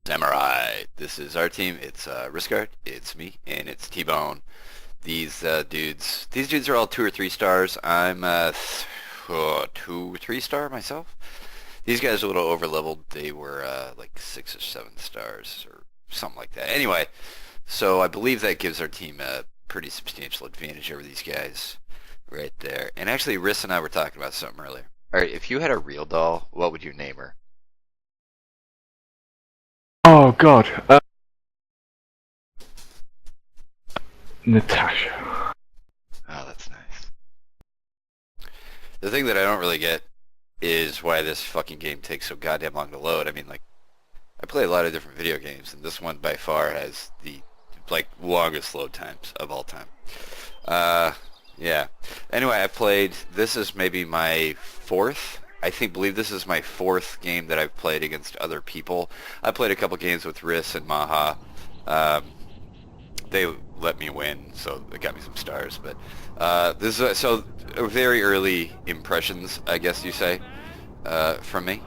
Samurai. This is our team. It's Riskard, it's me, and it's T-Bone. These dudes are all 2 or 3 stars. I'm 2 or 3 star myself. These guys are a little over leveled. They were like 6 or 7 stars or something like that. Anyway, so I believe that gives our team a pretty substantial advantage over these guys right there. And actually, Riss and I were talking about something earlier. All right, if you had a real doll, what would you name her? Oh God, Natascha. Oh, that's nice. The thing that I don't really get is why this fucking game takes so goddamn long to load. I mean, like, I play a lot of different video games, and this one by far has the, like, longest load times of all time. Yeah. Anyway, this is maybe my fourth, believe this is my fourth game that I've played against other people. I played a couple games with Riss and Maha. Um, they let me win, so it got me some stars. But this is very early impressions, I guess you say, from me.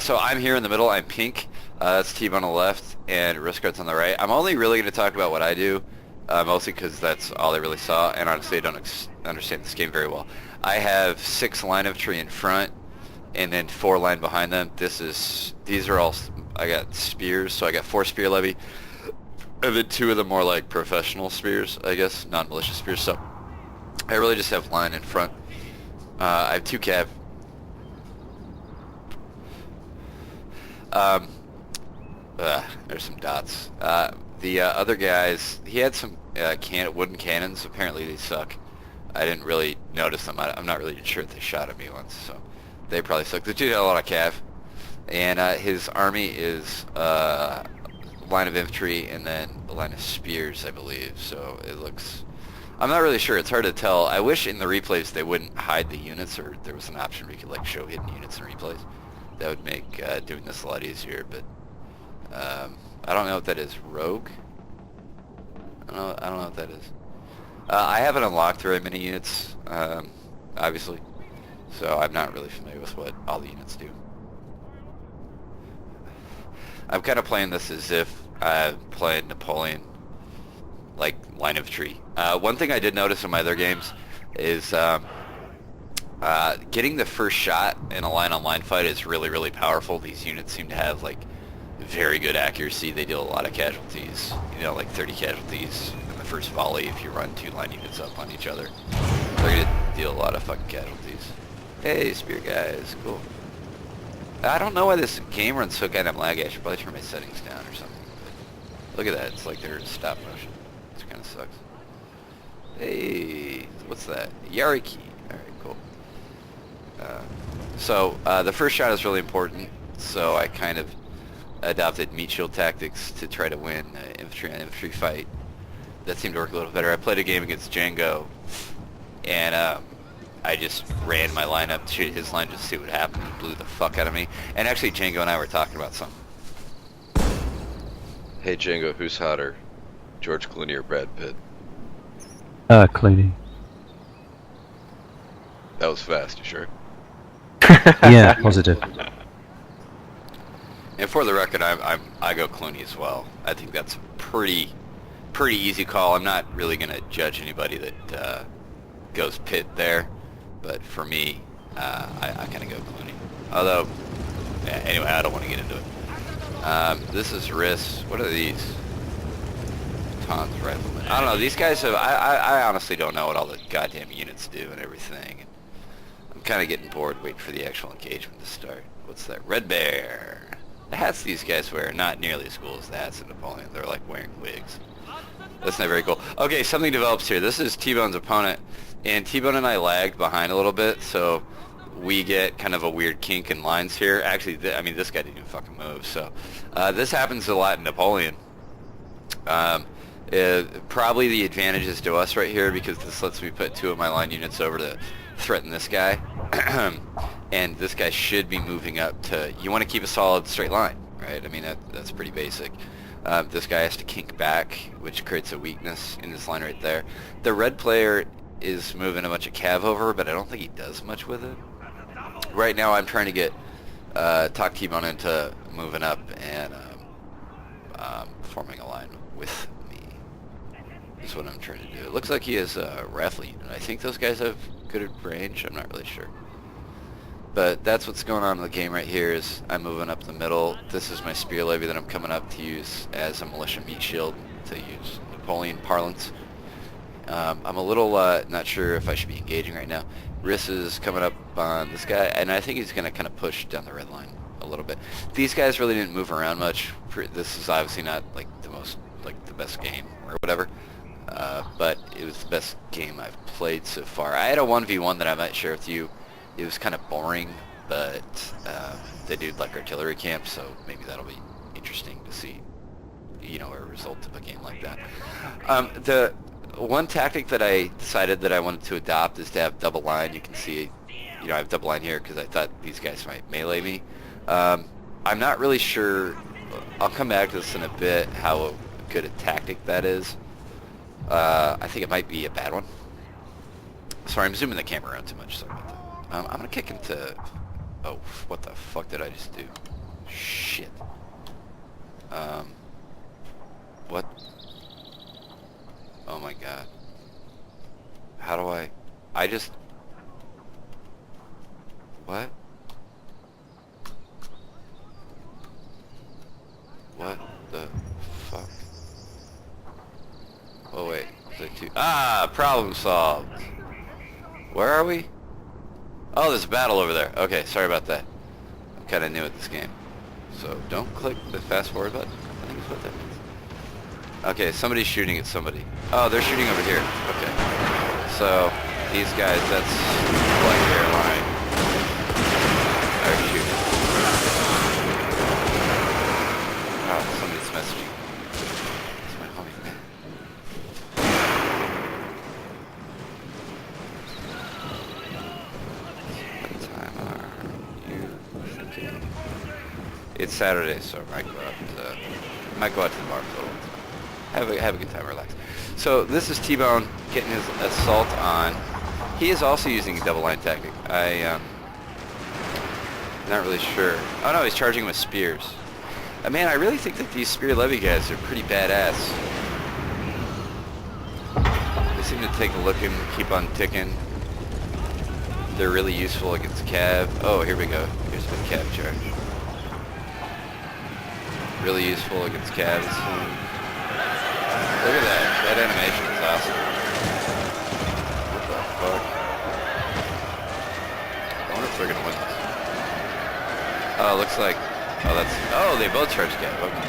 So I'm here in the middle. I'm pink. That's Steve on the left, and Riskard's on the right. I'm only really going to talk about what I do, mostly because that's all I really saw, and honestly I don't understand this game very well. I have 6 line of tree in front, and then 4 line behind them. These are all, I got spears, so I got 4 spear levy, and then 2 of them more like professional spears, I guess, non-malicious spears. So I really just have line in front. I have 2 cav. There's some dots. The other guys, he had some wooden cannons. Apparently they suck. I didn't really notice them. I'm not really sure if they shot at me once, so they probably suck. The dude had a lot of cav, and his army is line of infantry and then a line of spears, I believe. So it looks, I'm not really sure. It's hard to tell. I wish in the replays they wouldn't hide the units, or there was an option where you could like show hidden units in replays. That would make doing this a lot easier, but I don't know what that is. Rogue? I don't know what that is. I haven't unlocked very many units, obviously, so I'm not really familiar with what all the units do. I'm kind of playing this as if I'm playing Napoleon, like line of tree. One thing I did notice in my other games is getting the first shot in a line-on-line fight is really, really powerful. These units seem to have like very good accuracy. They deal a lot of casualties, like 30 casualties in the first volley if you run 2 line units up on each other. They're going to deal a lot of fucking casualties. Hey, spear guys, cool. I don't know why this game runs so goddamn laggy. I should probably turn my settings down or something. But look at that, it's like they're in stop motion. It kind of sucks. Hey, what's that? Yariki. Alright, cool. The first shot is really important, so I kind of adopted meat shield tactics to try to win infantry on infantry fight. That seemed to work a little better. I played a game against Django, and I just ran my line up to his line just to see what happened. He blew the fuck out of me. And actually, Django and I were talking about something. Hey Django, who's hotter? George Clooney or Brad Pitt? Clooney. That was fast, you sure? Yeah, positive. And for the record, I go Clooney as well. I think that's a pretty easy call. I'm not really gonna judge anybody that goes Pitt there, but for me, I kind of go Clooney. Although, yeah, anyway, I don't want to get into it. This is Riss. What are these? Tons riflemen. I don't know. These guys have. I honestly don't know what all the goddamn units do and everything. I'm kind of getting bored waiting for the actual engagement to start. What's that? Red Bear. The hats these guys wear are not nearly as cool as the hats in Napoleon. They're like wearing wigs. That's not very cool. Okay, something develops here. This is T-Bone's opponent, and T-Bone and I lagged behind a little bit, so we get kind of a weird kink in lines here. Actually, I mean, this guy didn't even fucking move, so this happens a lot in Napoleon. Probably the advantage is to us right here because this lets me put 2 of my line units over to threaten this guy. And this guy should be moving up to, you want to keep a solid straight line, right? I mean, that's pretty basic. This guy has to kink back, which creates a weakness in this line right there. The red player is moving a bunch of cav over, but I don't think he does much with it. Right now I'm trying to get talk T-Bone into moving up and forming a line with me. Is what I'm trying to do. It looks like he has a rifle unit. I think those guys have good range. I'm not really sure. But that's what's going on in the game right here is I'm moving up the middle. This is my spear levy that I'm coming up to use as a militia meat shield, to use Napoleon parlance. I'm a little not sure if I should be engaging right now. Riss is coming up on this guy, and I think he's going to kind of push down the red line a little bit. These guys really didn't move around much. This is obviously not like the best game or whatever, but it was the best game I've played so far. I had a 1v1 that I might share with you. It was kind of boring, but they did like artillery camp, so maybe that'll be interesting to see, you know, a result of a game like that. The one tactic that I decided that I wanted to adopt is to have double line. You can see, you know, I have double line here because I thought these guys might melee me. I'm not really sure. I'll come back to this in a bit, how good a tactic that is. I think it might be a bad one. Sorry, I'm zooming the camera around too much. Sorry about that. I'm gonna kick him to... Oh, what the fuck did I just do? Shit. What? Oh my god. How do I just... What? What the fuck? Oh wait, is there two? Ah, problem solved. Where are we? Oh, there's a battle over there. Okay, sorry about that. I'm kind of new at this game. So don't click the fast forward button. I think that's what that means. Okay, somebody's shooting at somebody. Oh, they're shooting over here. Okay. So, these guys, that's like their line. Are shooting. Oh, somebody's messaging. It's my homie, man. It's Saturday, so I might go out to the bar for a little. Have a good time, relax. So this is T-Bone getting his assault on. He is also using a double line tactic. Not really sure. Oh no, he's charging with spears. Man, I really think that these spear levy guys are pretty badass. They seem to take a look and keep on ticking. They're really useful against cav. Oh, here we go. Here's a cav charge. Really useful against cabs. Look at that. That animation is awesome. What the fuck? I wonder if they're gonna win this. Oh, looks like... Oh, that's... Oh, they both charge cab. Okay.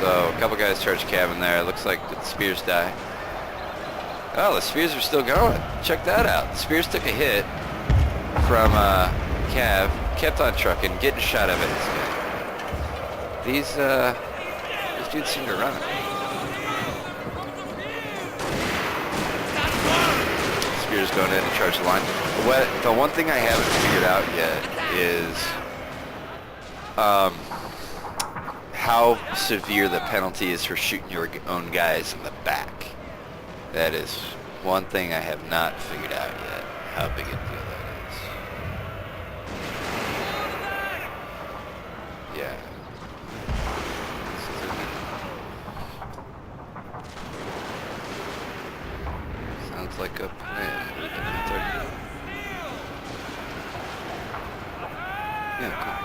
So, a couple guys charge cab in there. Looks like the spears die. Oh, the spears are still going. Check that out. The spears took a hit from Cav. Kept on trucking, getting shot at this guy. These dudes seem to run it. Spears going in to charge the line. The one thing I haven't figured out yet is how severe the penalty is for shooting your own guys in the back. That is one thing I have not figured out yet, how big a deal that is. Yeah. Sounds like a plan. Yeah, cool.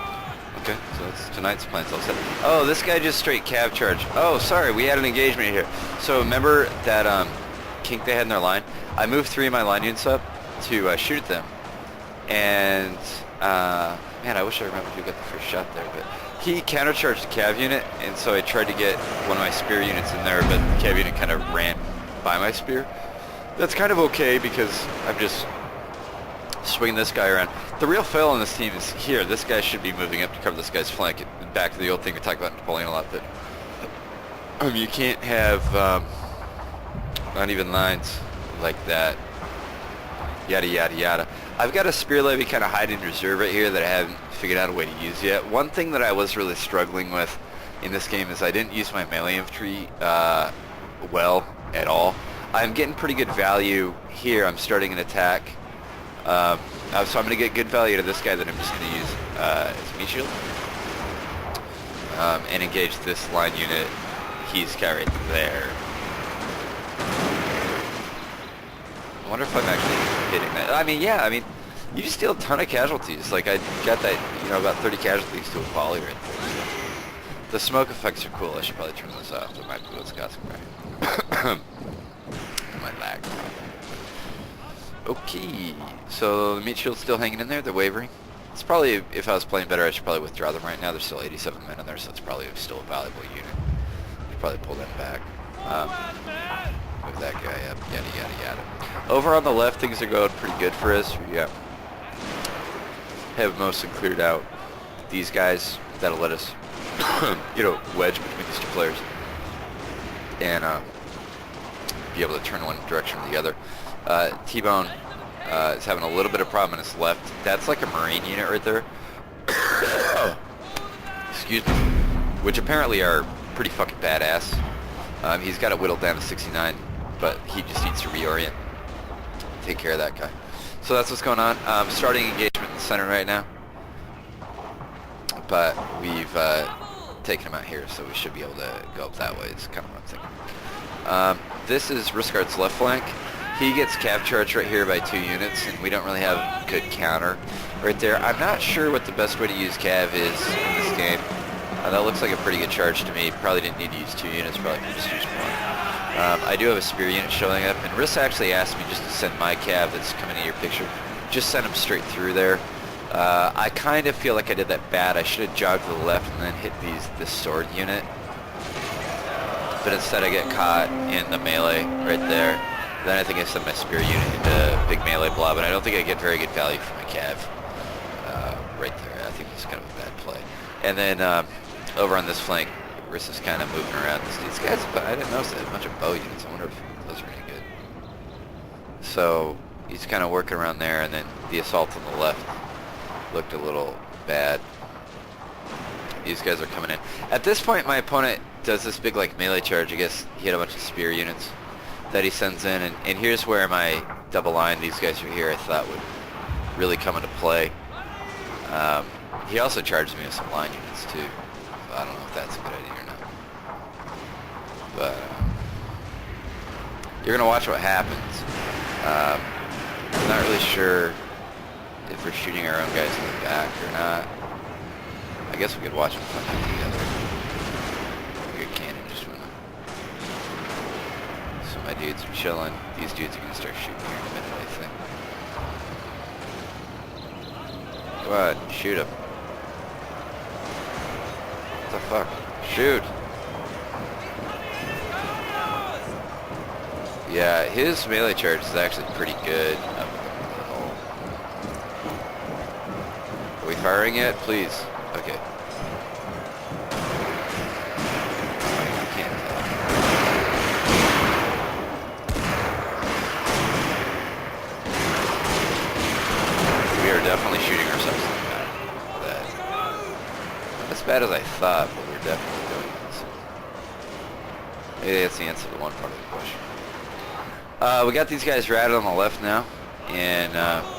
Okay, so that's tonight's plan's all set. Oh, this guy just straight cav charge. Oh, sorry, we had an engagement here. So remember that kink they had in their line? I moved 3 of my line units up to shoot at them. And, man, I wish I remembered who got the first shot there, but he countercharged the cav unit, and so I tried to get one of my spear units in there, but the cav unit kind of ran by my spear. That's kind of okay because I'm just swinging this guy around. The real fail on this team is here. This guy should be moving up to cover this guy's flank. Back to the old thing we talked about in Napoleon a lot, that you can't have uneven lines like that. Yada yada yada. I've got a spear levy kind of hiding in reserve right here that I haven't figured out a way to use yet. One thing that I was really struggling with in this game is I didn't use my melee infantry well at all. I'm getting pretty good value here. I'm starting an attack. So I'm going to get good value to this guy that I'm just going to use as meat shield. and engage this line unit. He's carried there. I wonder if I'm actually hitting that. I mean, yeah, I mean, you just deal a ton of casualties. Like, I got that, you know, about 30 casualties to a volley right there. So. The smoke effects are cool. I should probably turn this off. That might be what's causing my lag. Okay, so the meat shield's still hanging in there. They're wavering. It's probably, if I was playing better, I should probably withdraw them right now. There's still 87 men in there, so it's probably still a valuable unit. Should probably pull them back. Move that guy up, yada yada yada. Over on the left, things are going pretty good for us. We have mostly cleared out these guys. That'll let us, you know, wedge between these two players and be able to turn one direction or the other. T-Bone is having a little bit of problem on his left. That's like a Marine unit right there. Excuse me. Which apparently are pretty fucking badass. He's got it whittled down to 69, but he just needs to reorient. Take care of that guy. So that's what's going on. Starting engagement in the center right now. But we've taken him out here, so we should be able to go up that way. It's kind of what I'm thinking. This is Riscard's left flank. He gets cav charged right here by 2 units, and we don't really have good counter right there. I'm not sure what the best way to use cav is in this game. That looks like a pretty good charge to me. Probably didn't need to use 2 units, probably could just use 1. I do have a spear unit showing up, and Riss actually asked me just to send my cav that's coming in your picture. Just send him straight through there. I kind of feel like I did that bad. I should have jogged to the left and then hit this sword unit. But instead I get caught in the melee right there. Then I think I send my spear unit into a big melee blob, and I don't think I get very good value for my cav right there. I think it's kind of a bad play. And then over on this flank, Riss is kind of moving around. These guys, I didn't notice they had a bunch of bow units. I wonder if those are any good. So he's kind of working around there, and then the assault on the left looked a little bad. These guys are coming in. At this point, my opponent does this big like melee charge. I guess he had a bunch of spear units that he sends in, and here's where my double line, these guys are here, I thought would really come into play. He also charged me with some line units too, so I don't know if that's a good idea or not. But you're gonna watch what happens. I'm not really sure if we're shooting our own guys in the back or not. I guess we could watch them fight together. We got cannon just went up. So my dudes are chilling. These dudes are gonna start shooting here in a minute, I think. Go ahead, shoot him. What the fuck? Shoot! Yeah, his melee charge is actually pretty good. Are we firing yet? Please. Okay. I can't tell. We are definitely shooting ourselves in the back. Not as bad as I thought, but we're definitely doing this. Maybe that's the answer to one part of the question. We got these guys routed on the left now, and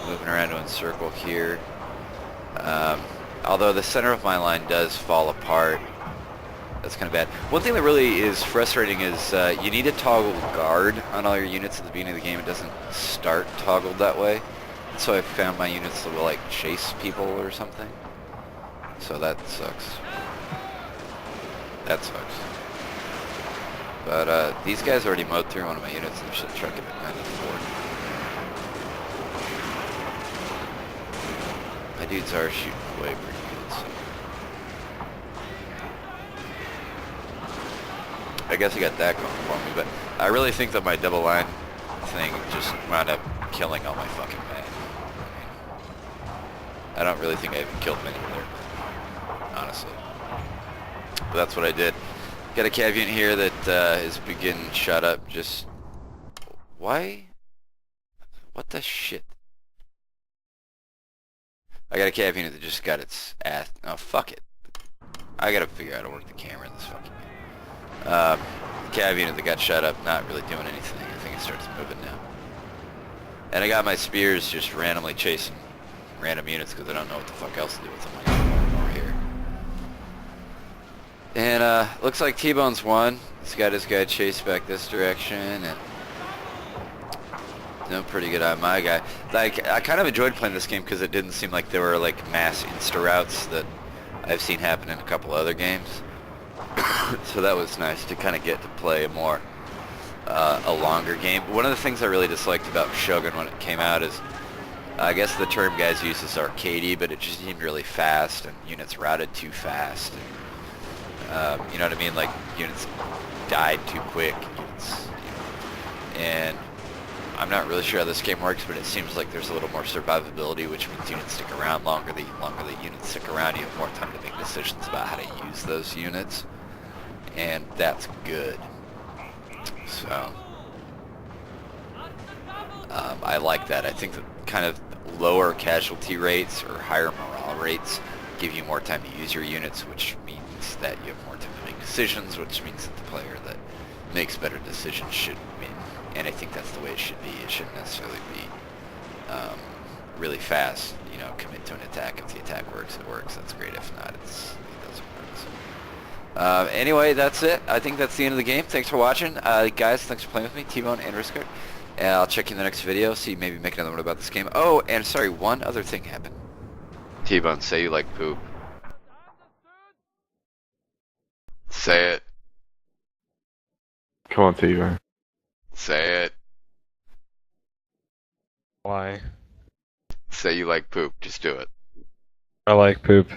moving around to encircle here. Although the center of my line does fall apart. That's kind of bad. One thing that really is frustrating is you need to toggle guard on all your units at the beginning of the game. It doesn't start toggled that way. So I found my units that will like chase people or something. So that sucks. That sucks. But these guys already mowed through one of my units and should truck it at 94. My dudes are shooting away pretty good, so. I guess I got that going for me, but I really think that my double line thing just wound up killing all my fucking men. I don't really think I even killed many of their men, honestly. But that's what I did. Got a cav unit here that is begin shot up. Just why? What the shit? I got a cav unit that just got its ass. Oh fuck it! I gotta figure out how to work the camera in this fucking game. Cav unit that got shot up, not really doing anything. I think it starts moving now. And I got my spears just randomly chasing random units because I don't know what the fuck else to do with them. Like, over here. And looks like T-Bone's won. He's got his guy chased back this direction, and no, pretty good on my guy. Like, I kind of enjoyed playing this game because it didn't seem like there were like mass insta routes that I've seen happen in a couple other games. So that was nice to kind of get to play a longer game. One of the things I really disliked about Shogun when it came out is, I guess the term guys use is arcadey, but it just seemed really fast and units routed too fast. And, you know what I mean? Like units died too quick. And I'm not really sure how this game works, but it seems like there's a little more survivability, which means units stick around longer. The longer the units stick around, you have more time to make decisions about how to use those units, and that's good. So I like that. I think that kind of lower casualty rates or higher morale rates give you more time to use your units, which means that you have more time to make decisions, which means that the player that makes better decisions should win. And I think that's the way it should be. It shouldn't necessarily be really fast. You know, commit to an attack. If the attack works, it works. That's great. If not, it doesn't work. So, anyway, that's it. I think that's the end of the game. Thanks for watching. Guys, thanks for playing with me, T-Bone and Riskard. And I'll check you in the next video, see maybe make another one about this game. Oh, and sorry, one other thing happened. T-Bone, say you like poop. Say it. Come on, T-Bone. Say it. Why? Say you like poop. Just do it. I like poop.